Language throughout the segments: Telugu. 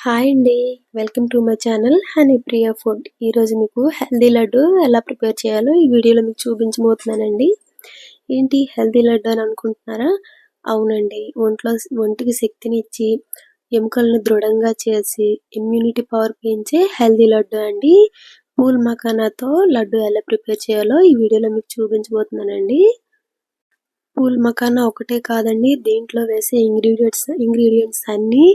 హాయ్ అండి. Welcome to my channel Honeypriya food. ఈరోజు మీకు హెల్తీ లడ్డు ఎలా ప్రిపేర్ చేయాలో ఈ వీడియోలో మీకు చూపించబోతున్నానండి. ఏంటి హెల్తీ లడ్డు అని అనుకుంటున్నారా? అవునండి. ఒంటికి శక్తిని ఇచ్చి, ఎముకలను దృఢంగా చేసి, ఇమ్యూనిటీ పవర్ పెంచే హెల్తీ లడ్డు అండి. పూల్ మఖానాతో లడ్డు ఎలా ప్రిపేర్ చేయాలో ఈ వీడియోలో మీకు చూపించబోతున్నానండి. పూల్ మఖానా ఒకటే కాదండి, దీంట్లో వేసే ఇంగ్రీడియంట్స్ అన్నీ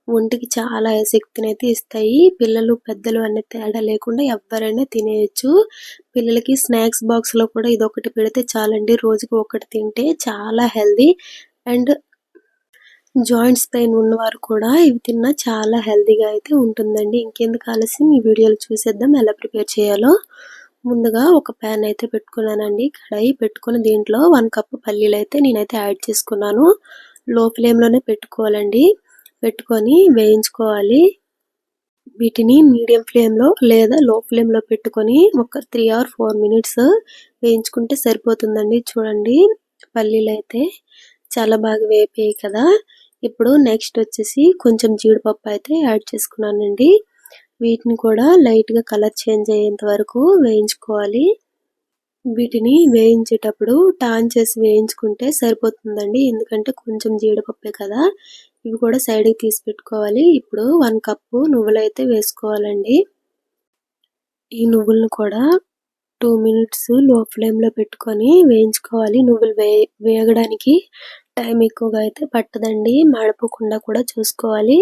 ఒంటికి చాలా శక్తినైతే ఇస్తాయి. పిల్లలు, పెద్దలు అనే తేడా లేకుండా ఎవ్వరైనా తినేయొచ్చు. పిల్లలకి స్నాక్స్ బాక్స్‌లో కూడా ఇదొకటి పెడితే చాలండి. రోజుకి ఒకటి తింటే చాలా హెల్తీ. అండ్ జాయింట్స్ పెయిన్ ఉన్నవారు కూడా ఇవి తిన్నా చాలా హెల్తీగా అయితే ఉంటుందండి. ఇంకెందుకు ఆలస్యం, ఈ వీడియోలో చూసేద్దాం ఎలా ప్రిపేర్ చేయాలో. ముందుగా ఒక ప్యాన్ అయితే పెట్టుకున్నానండి. కడాయి పెట్టుకొని దీంట్లో 1 కప్ పల్లీలైతే నేనైతే యాడ్ చేసుకున్నాను. లో ఫ్లేమ్‌లోనే పెట్టుకోవాలండి. పెట్టుకొని వేయించుకోవాలి. వీటిని మీడియం ఫ్లేమ్‌లో లేదా లో ఫ్లేమ్‌లో పెట్టుకొని ఒక 3 ఆర్ 4 మినిట్స్ వేయించుకుంటే సరిపోతుందండి. చూడండి, పల్లీలైతే చాలా బాగా వేపాయి కదా! ఇప్పుడు నెక్స్ట్ వచ్చేసి కొంచెం జీడిపప్పు అయితే యాడ్ చేసుకున్నానండి. వీటిని కూడా లైట్‌గా కలర్ చేంజ్ అయ్యేంత వరకు వేయించుకోవాలి. వీటిని వేయించేటప్పుడు టర్న్ చేసి వేయించుకుంటే సరిపోతుందండి. ఎందుకంటే కొంచెం జీడిపప్పే కదా! ఇవి కూడా సైడ్‌కి తీసి పెట్టుకోవాలి. ఇప్పుడు 1 కప్పు నువ్వులైతే వేసుకోవాలండి. ఈ నువ్వులను కూడా 2 మినిట్స్ లో ఫ్లేమ్‌లో పెట్టుకొని వేయించుకోవాలి. నువ్వులు వేగడానికి టైం ఎక్కువగా అయితే పట్టదండి. మాడిపోకుండా కూడా చూసుకోవాలి.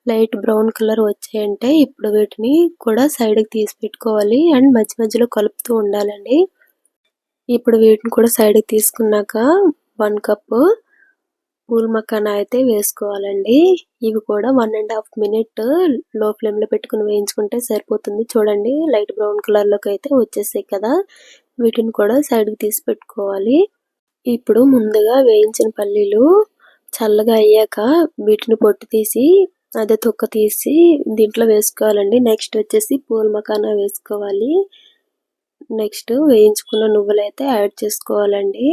లైట్ బ్రౌన్ కలర్ వచ్చాయంటే ఇప్పుడు వీటిని కూడా సైడ్‌కి తీసి పెట్టుకోవాలి. అండ్ మధ్య మధ్యలో కలుపుతూ ఉండాలండి. ఇప్పుడు వీటిని కూడా సైడ్‌కి తీసుకున్నాక 1 కప్పు పూల్ మఖానా అయితే వేసుకోవాలండి. ఇవి కూడా 1½ మినిట్ లో ఫ్లేమ్‌లో పెట్టుకొని వేయించుకుంటే సరిపోతుంది. చూడండి, లైట్ బ్రౌన్ కలర్‌లోకి అయితే వచ్చేసాయి కదా! వీటిని కూడా సైడ్‌కి తీసి పెట్టుకోవాలి. ఇప్పుడు ముందుగా వేయించిన పల్లీలు చల్లగా అయ్యాక వీటిని పొట్టు తీసి, అదే తొక్క తీసి దీంట్లో వేసుకోవాలండి. నెక్స్ట్ వచ్చేసి పూల్ మఖానా వేసుకోవాలి. నెక్స్ట్ వేయించుకున్న నువ్వులైతే యాడ్ చేసుకోవాలండి.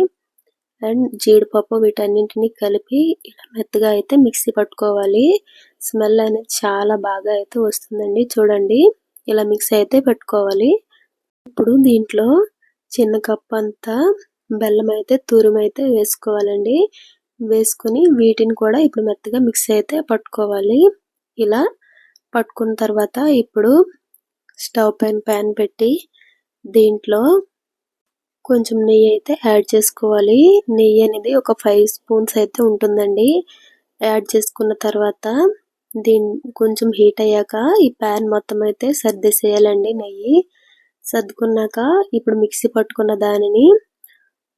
అండ్ జీడిపప్పు వీటన్నింటిని కలిపి ఇలా మెత్తగా అయితే మిక్సీ పట్టుకోవాలి. స్మెల్ అనేది చాలా బాగా అయితే వస్తుందండి. చూడండి, ఇలా మిక్సీ అయితే పెట్టుకోవాలి. ఇప్పుడు దీంట్లో చిన్న కప్ అంతా బెల్లం అయితే తురుమైతే వేసుకోవాలండి. వేసుకొని వీటిని కూడా ఇప్పుడు మెత్తగా మిక్సీ అయితే పట్టుకోవాలి. ఇలా పట్టుకున్న తర్వాత ఇప్పుడు స్టవ్ పైన ప్యాన్ పెట్టి దీంట్లో కొంచెం నెయ్యి అయితే యాడ్ చేసుకోవాలి. నెయ్యి అనేది ఒక 5 స్పూన్స్ అయితే ఉంటుందండి. యాడ్ చేసుకున్న తర్వాత కొంచెం హీట్ అయ్యాక ఈ ప్యాన్ మొత్తం అయితే సర్దేసేయాలండి నెయ్యి. సర్దుకున్నాక ఇప్పుడు మిక్సీ పట్టుకున్న దానిని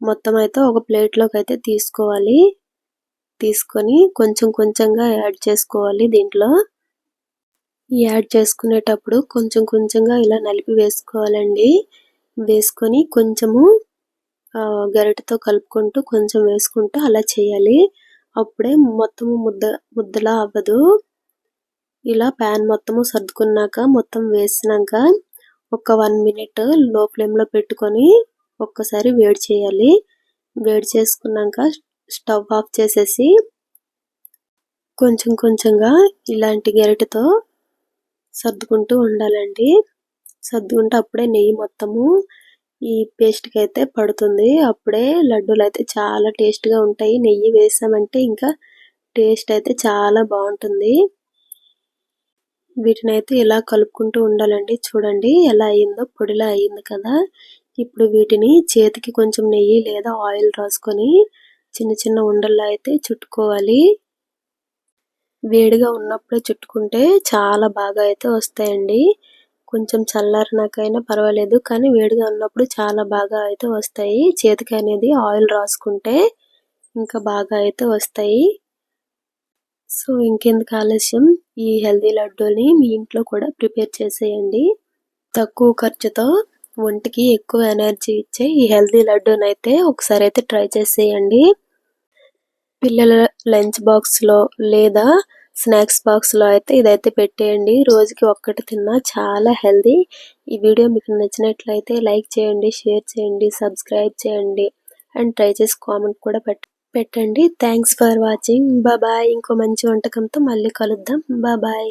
మొత్తం అయితే ఒక ప్లేట్‌లోకి అయితే తీసుకోవాలి. తీసుకొని కొంచెం కొంచెంగా యాడ్ చేసుకోవాలి దీంట్లో. యాడ్ చేసుకునేటప్పుడు కొంచెం కొంచెంగా ఇలా నలిపి వేసుకోవాలండి. వేసుకొని కొంచెము గరిటెతో కలుపుకుంటూ కొంచెం వేసుకుంటూ అలా చేయాలి. అప్పుడే మొత్తము ముద్దలా అవ్వదు. ఇలా ప్యాన్ మొత్తము సర్దుకున్నాక మొత్తం వేసినాక ఒక 1 మినిట్ లో ఫ్లేమ్‌లో పెట్టుకొని ఒక్కసారి వేడి చేయాలి. వేడి చేసుకున్నాక స్టవ్ ఆఫ్ చేసేసి కొంచెం కొంచెంగా ఇలాంటి గరిటెతో సర్దుకుంటూ ఉండాలండి. సర్దుకుంటే అప్పుడే నెయ్యి మొత్తము ఈ పేస్ట్‌కి అయితే పడుతుంది. అప్పుడే లడ్డూలు అయితే చాలా టేస్ట్‌గా ఉంటాయి. నెయ్యి వేసామంటే ఇంకా టేస్ట్ అయితే చాలా బాగుంటుంది. వీటినైతే ఇలా కలుపుకుంటూ ఉండాలండి. చూడండి ఎలా అయిందో, పొడిలా అయింది కదా! ఇప్పుడు వీటిని చేతికి కొంచెం నెయ్యి లేదా ఆయిల్ రాసుకొని చిన్న చిన్న ఉండల్లా అయితే చుట్టుకోవాలి. వేడిగా ఉన్నప్పుడే చుట్టుకుంటే చాలా బాగా అయితే వస్తాయండి. కొంచెం చల్లారినాకైనా పర్వాలేదు, కానీ వేడిగా ఉన్నప్పుడు చాలా బాగా అయితే వస్తాయి. చేతికి అనేది ఆయిల్ రాసుకుంటే ఇంకా బాగా అయితే వస్తాయి. సో ఇంకెందుకు ఆలస్యం, ఈ హెల్తీ లడ్డూని మీ ఇంట్లో కూడా ప్రిపేర్ చేసేయండి. తక్కువ ఖర్చుతో ఒంటికి ఎక్కువ ఎనర్జీ ఇచ్చే ఈ హెల్తీ లడ్డూనైతే ఒకసారి అయితే ట్రై చేసేయండి. పిల్లల లంచ్ బాక్స్‌లో లేదా స్నాక్స్ బాక్స్‌లో అయితే ఇదైతే పెట్టేయండి. రోజుకి ఒక్కటి తిన్నా చాలా హెల్తీ. ఈ వీడియో మీకు నచ్చినట్లయితే లైక్ చేయండి, షేర్ చేయండి, సబ్స్క్రైబ్ చేయండి. అండ్ ట్రై చేసి కామెంట్ కూడా పెట్టండి. Thanks for watching. బాయ్. ఇంకో మంచి వంటకంతో మళ్ళీ కలుద్దాం. బాయ్.